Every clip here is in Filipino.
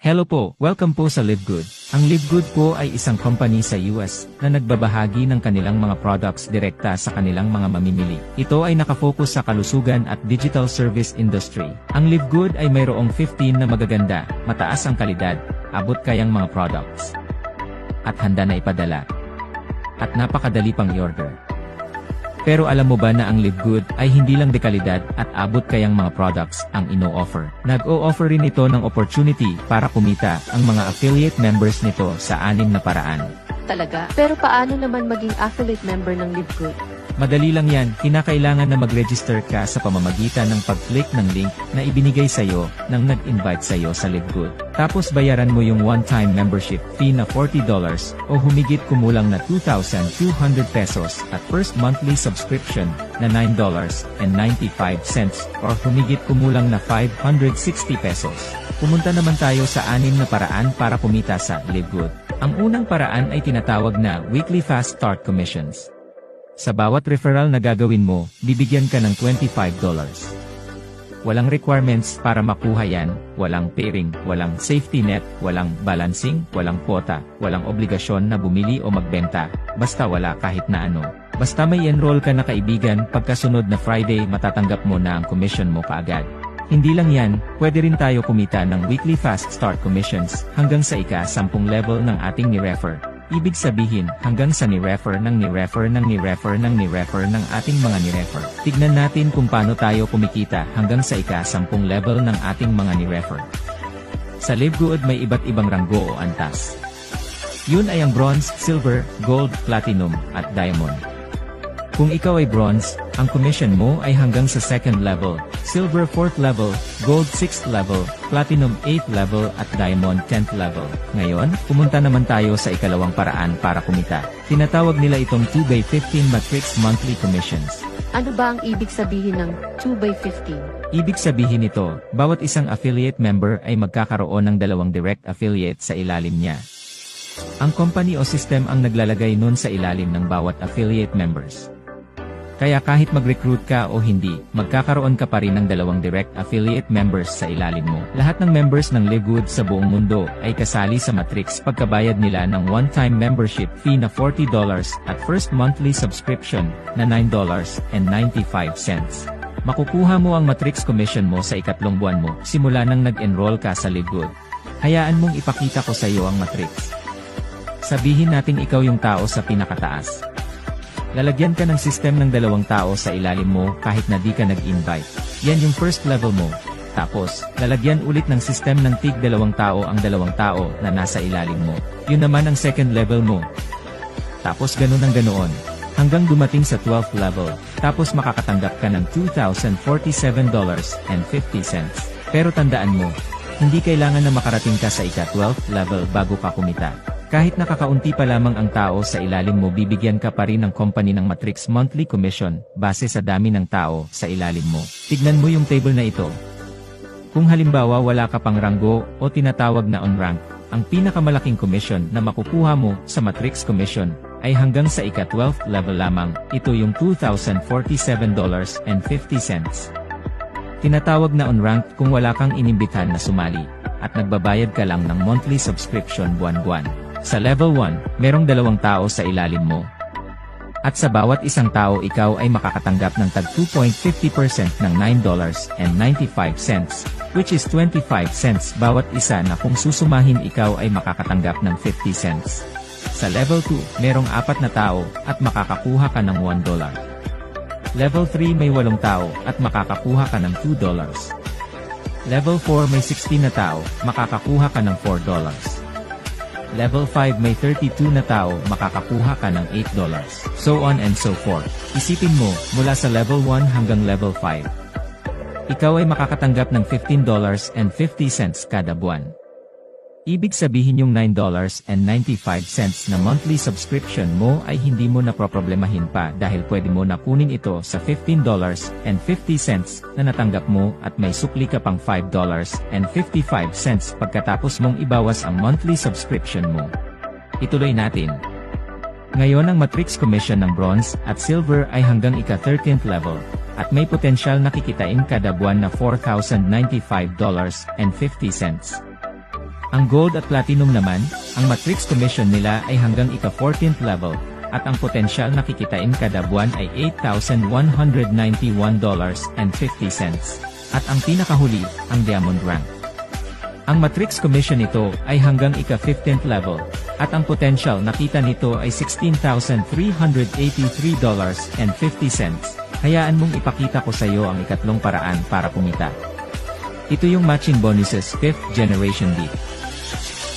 Hello po, welcome po sa LiveGood. Ang LiveGood po ay isang company sa US na nagbabahagi ng kanilang mga products direkta sa kanilang mga mamimili. Ito ay nakafocus sa kalusugan at digital service industry. Ang LiveGood ay mayroong 15 na magaganda, mataas ang kalidad, abot kayang mga products. At handa na ipadala. At napakadali pang i-order. Pero alam mo ba na ang LiveGood ay hindi lang dekalidad at abot kayang mga products ang ino-offer. Nag-o-offer rin ito ng opportunity para kumita ang mga affiliate members nito sa 6 na paraan. Talaga? Pero paano naman maging affiliate member ng LiveGood? Madali lang yan, kinakailangan na mag-register ka sa pamamagitan ng pag-click ng link na ibinigay sa'yo ng nag-invite sa'yo sa LiveGood. Tapos bayaran mo yung one-time membership fee na $40 o humigit kumulang na 2,200 pesos at first monthly subscription na $9.95 or humigit kumulang na 560 pesos. Pumunta naman tayo sa 6 na paraan para kumita sa LiveGood. Ang unang paraan ay tinatawag na Weekly Fast Start Commissions. Sa bawat referral na gagawin mo, bibigyan ka ng $25. Walang requirements para makuha yan, walang pairing, walang safety net, walang balancing, walang quota, walang obligasyon na bumili o magbenta, basta wala kahit na ano. Basta may enroll ka na kaibigan, pagkasunod na Friday matatanggap mo na ang commission mo kaagad. Hindi lang yan, pwede rin tayo kumita ng Weekly Fast Start Commissions hanggang sa ika-10 level ng ating ni-refer. Ibig sabihin, hanggang sa ni-refer ng ni-refer ng ni-refer ng ni-refer ng ating mga ni-refer. Tignan natin kung paano tayo kumikita hanggang sa ika-10 level ng ating mga ni-refer. Sa LiveGood may iba't ibang ranggo o antas. Yun ay ang bronze, silver, gold, platinum, at diamond. Kung ikaw ay bronze, ang commission mo ay hanggang sa 2nd level, silver 4th level, gold 6th level, platinum 8th level at diamond 10th level. Ngayon, pumunta naman tayo sa ikalawang paraan para kumita. Tinatawag nila itong 2x15 matrix monthly commissions. Ano ba ang ibig sabihin ng 2x15? Ibig sabihin nito, bawat isang affiliate member ay magkakaroon ng 2 direct affiliate sa ilalim niya. Ang company o system ang naglalagay nun sa ilalim ng bawat affiliate members. Kaya kahit mag-recruit ka o hindi, magkakaroon ka pa rin ng 2 direct affiliate members sa ilalim mo. Lahat ng members ng LiveGood sa buong mundo ay kasali sa matrix pagkabayad nila ng one-time membership fee na $40 at first monthly subscription na $9.95. Makukuha mo ang matrix commission mo sa ikatlong buwan mo simula nang nag-enroll ka sa LiveGood. Hayaan mong ipakita ko sa iyo ang matrix. Sabihin nating ikaw yung tao sa pinakataas. Lalagyan ka ng system ng 2 tao sa ilalim mo kahit na di ka nag-invite. Yan yung first level mo. Tapos, lalagyan ulit ng system ng tig 2 tao ang 2 tao na nasa ilalim mo. Yun naman ang second level mo. Tapos ganun ang ganoon. Hanggang dumating sa 12th level. Tapos makakatanggap ka ng $2,047.50. Pero tandaan mo, hindi kailangan na makarating ka sa ika-12th level bago ka kumita. Kahit nakakaunti pa lamang ang tao sa ilalim mo, bibigyan ka pa rin ng company ng matrix monthly commission base sa dami ng tao sa ilalim mo. Tignan mo yung table na ito. Kung halimbawa wala ka pang ranggo o tinatawag na on-rank, ang pinakamalaking commission na makukuha mo sa matrix commission ay hanggang sa ika-12th level lamang. Ito yung $2,047.50. Tinatawag na on-rank kung wala kang inimbitahan na sumali at nagbabayad ka lang ng monthly subscription buwan-buwan. Sa level 1, merong 2 tao sa ilalim mo. At sa bawat isang tao ikaw ay makakatanggap ng tag 2.50% ng $9.95, which is 25 cents bawat isa na kung susumahin ikaw ay makakatanggap ng 50 cents. Sa level 2, merong 4 na tao at makakakuha ka ng $1. Level 3 may 8 tao at makakakuha ka ng $2. Level 4 may 16 na tao, makakakuha ka ng $4. Level 5 may 32 na tao, makakakuha ka ng $8. So on and so forth. Isipin mo, mula sa level 1 hanggang level 5. Ikaw ay makakatanggap ng $15.50 kada buwan. Ibig sabihin yung $9.95 na monthly subscription mo ay hindi mo na problemahin pa dahil pwede mo na kunin ito sa $15.50 na natanggap mo at may sukli ka pang $5.55 pagkatapos mong ibawas ang monthly subscription mo. Ituloy natin. Ngayon ang matrix commission ng bronze at silver ay hanggang ika-13th level at may potensyal na kikitain kada buwan na $4,095.50. Ang Gold at Platinum naman, ang matrix commission nila ay hanggang ika-14th level, at ang potensyal na kikitain kada buwan ay $8,191.50. At ang pinakahuli, ang Diamond Rank. Ang matrix commission nito ay hanggang ika-15th level, at ang potential na kita nito ay $16,383.50. Hayaan mong ipakita ko sa iyo ang ikatlong paraan para kumita. Ito yung matching bonuses 5th generation beat.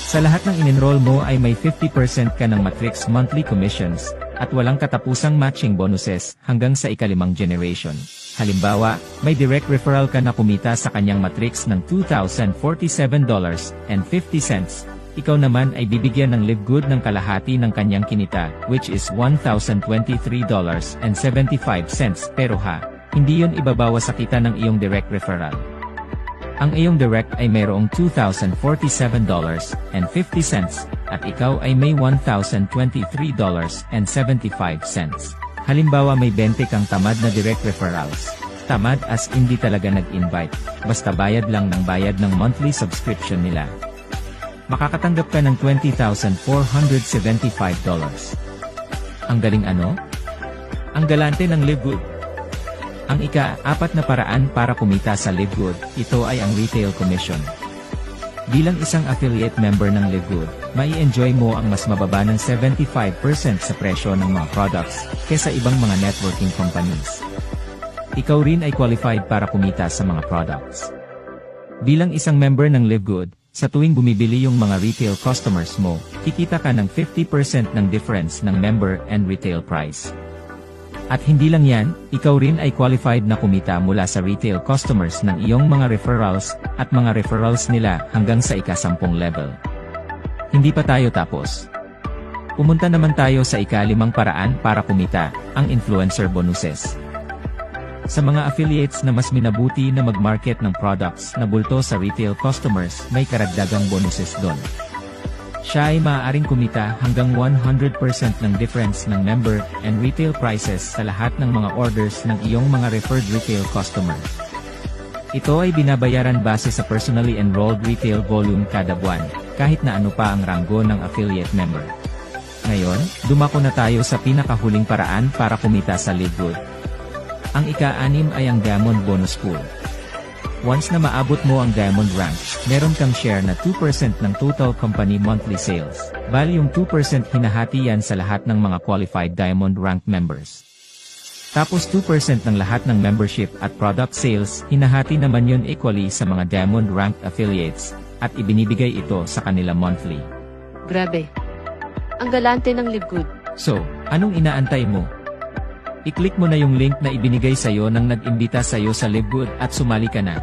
Sa lahat ng in-enroll mo ay may 50% ka ng matrix monthly commissions, at walang katapusang matching bonuses hanggang sa ika-5 generation. Halimbawa, may direct referral ka na kumita sa kanyang matrix ng $2,047.50. Ikaw naman ay bibigyan ng Live Good ng kalahati ng kanyang kinita, which is $1,023.75. Pero hindi yun ibabawas sa kita ng iyong direct referral. Ang iyong direct ay mayroong $2,047.50, at ikaw ay may $1,023.75. Halimbawa may 20 kang tamad na direct referrals. Tamad as hindi talaga nag-invite, basta bayad lang ng bayad ng monthly subscription nila. Makakatanggap ka ng $20,475. Ang galing ano? Ang galante ng Live Good. Ang ika-4 na paraan para kumita sa Live Good, ito ay ang retail commission. Bilang isang affiliate member ng Live Good, mai-enjoy mo ang mas mababa ng 75% sa presyo ng mga products, kesa ibang mga networking companies. Ikaw rin ay qualified para kumita sa mga products. Bilang isang member ng Live Good, sa tuwing bumibili yung mga retail customers mo, kikita ka ng 50% ng difference ng member and retail price. At hindi lang yan, ikaw rin ay qualified na kumita mula sa retail customers ng iyong mga referrals, at mga referrals nila hanggang sa ika-10 level. Hindi pa tayo tapos. Pumunta naman tayo sa ika-5 paraan para kumita, ang influencer bonuses. Sa mga affiliates na mas minabuti na mag-market ng products na bulto sa retail customers, may karagdagang bonuses doon. Siya ay maaaring kumita hanggang 100% ng difference ng member and retail prices sa lahat ng mga orders ng iyong mga referred retail customer. Ito ay binabayaran base sa personally enrolled retail volume kada buwan, kahit na ano pa ang ranggo ng affiliate member. Ngayon, dumako na tayo sa pinakahuling paraan para kumita sa Live Good. Ang ika-6 ay ang Diamond Bonus Pool. Once na maabot mo ang Diamond Rank, meron kang share na 2% ng total company monthly sales. Bali yung 2% hinahati yan sa lahat ng mga qualified Diamond Rank members. Tapos 2% ng lahat ng membership at product sales, hinahati naman yun equally sa mga Diamond Rank affiliates, at ibinibigay ito sa kanila monthly. Grabe. Ang galante ng Live Good. So, anong inaantay mo? I-click mo na yung link na ibinigay sa'yo nang nag-imbita sa'yo sa Live Good at sumali ka na.